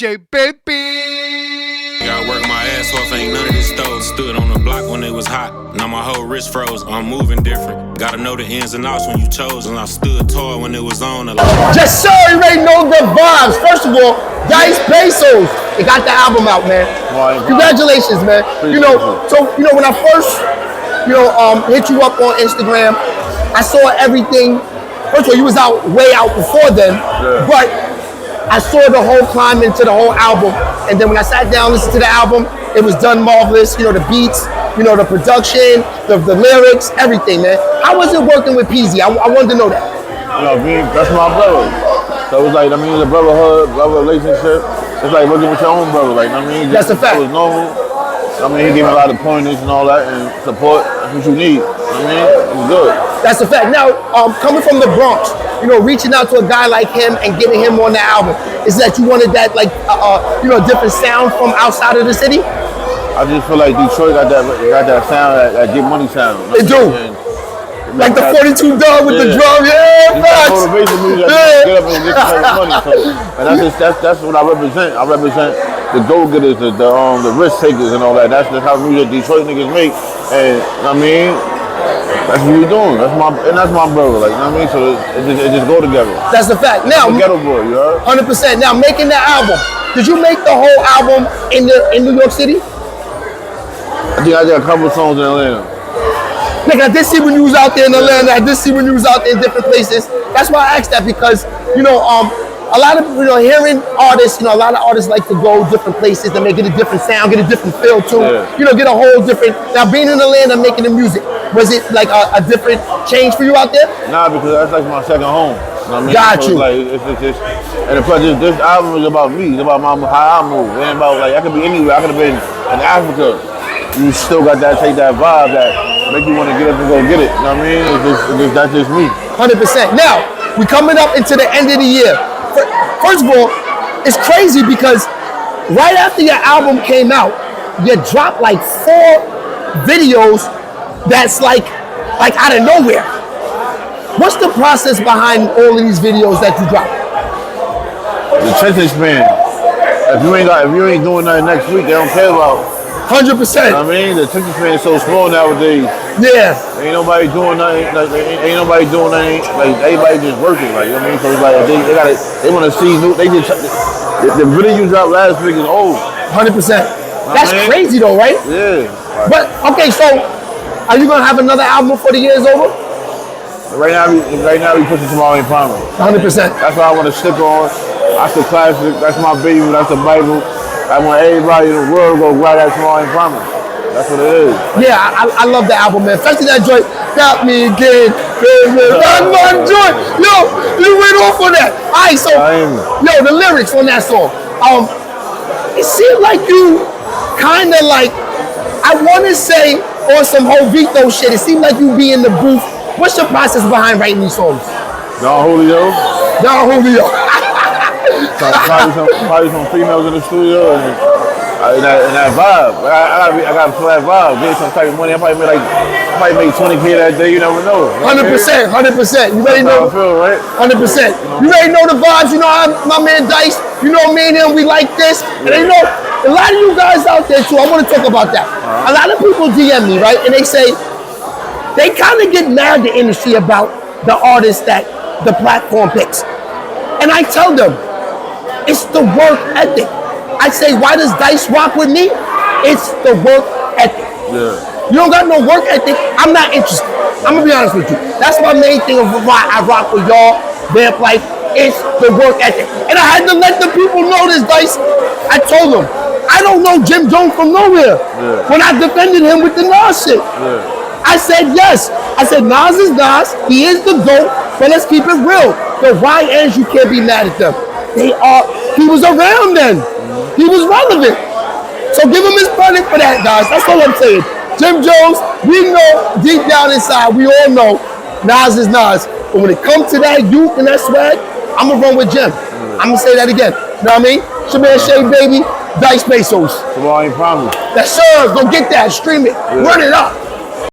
SHEABABYTV. Gotta work my ass off, ain't none of this stove. Stood on the block when it was hot. Now my whole wrist froze, I'm moving different. Gotta know the ins and outs when you chose. And I stood tall when it was on. Just so you already know the vibes. First of all, Dyce Payso. They got the album out, man. Congratulations, man. When I first, hit you up on Instagram, I saw everything. First of all, you was way out before then, but I saw the whole climb into the whole album. And then when I sat down, listened to the album, it was done marvelous. The beats, the production, the lyrics, everything, man. How was it working with Peezy? I wanted to know that. That's my brother. So it was like, it's a brotherhood, brother relationship. It's like working with your own brother. That's a fact. It was normal. He gave me a lot of pointers and all that and support. That's what you need. It was good. That's a fact. Now, coming from the Bronx, reaching out to a guy like him and getting him on the album, is that you wanted that, different sound from outside of the city? I just feel like Detroit got that sound, that Get Money sound. They do. Like the 42 dog with the drum, motivation music, get up and get some money. And that's what I represent. I represent the go-getters, the risk takers and all that. That's how music Detroit niggas make. And that's what we doing. That's my brother. So it just go together. That's the fact. Now, ghetto boy, you heard? 100%. Now, making the album, did you make the whole album in New York City? I think I did a couple songs in Atlanta. I did see when you was out there in Atlanta. I did see when you was out there in different places. That's why I asked that because, a lot of, hearing artists, a lot of artists like to go different places to make it a different sound, get a different feel too. Get a whole different, now being in Atlanta making the music, was it like a different change for you out there? Nah, because that's like my second home. Got you. It's just, and plus this album is about me. It's about how I move. It ain't about I could be anywhere. I could have been in Africa. You still got that, take that vibe that make you want to get up and go get it. That's just me. 100%. Now, we coming up into the end of the year. First of all, it's crazy because right after your album came out, you dropped like 4 videos that's like out of nowhere. What's the process behind all of these videos that you drop? The attention span. If you ain't doing nothing next week, they don't care about. 100%. The attention span is so small nowadays. Yeah. Ain't nobody doing nothing. Ain't nobody doing nothing. Everybody just working. So it's like they want to see new. The video you dropped last week is old. 100%. That's crazy though, right? Yeah. But okay, so are you gonna have another album before the year is over? Right now we pushing Tomorrow Ain't Promised. 100%. That's what I want to stick on. That's the classic. That's my baby. That's the Bible. I want everybody in the world to go grab that Tomorrow Ain't Promised. That's what it is. Yeah, I love the album, man. Especially that joint, Got Me Again, baby. That's my joint. Yo, you went off on that. All right, so, the lyrics on that song. It seemed like you kind of I want to say on some Jovito shit, it seemed like you be in the booth. What's your process behind writing these songs? Don Julio. Probably some females in the studio and that vibe. I gotta feel that vibe. Get some type of money. I probably make 20K that day. You never know. 100%. You already know. That's how I feel, right? 100%. You already know the vibes. My man Dyce. Me and him. We like this. And a lot of you guys out there too. I want to talk about that. A lot of people DM me, right, and they say they kind of get mad at the industry about the artists that the platform picks. And I tell them, it's the work ethic. I say, why does Dyce rock with me? It's the work ethic. Yeah. You don't got no work ethic, I'm not interested. I'm gonna be honest with you. That's my main thing of why I rock with y'all, Vamp Life. It's the work ethic. And I had to let the people know this, Dyce. I told them, I don't know Jim Jones from nowhere. Yeah. When I defended him with the Nas shit. Yeah. I said yes. I said Nas is Nas. He is the GOAT, but let's keep it real. The YNs, you can't be mad at them. He was around then. He was relevant. So give him his credit for that, guys. That's all I'm saying. Jim Jones, we know deep down inside, we all know Nas is Nas. But when it comes to that youth and that swag, I'm going to run with Jim. I'm going to say that again. You know what I mean? It's your man SHEABABY, Dyce Payso. Tomorrow Ain't Promised. That's sure. Go get that. Stream it. Run it up.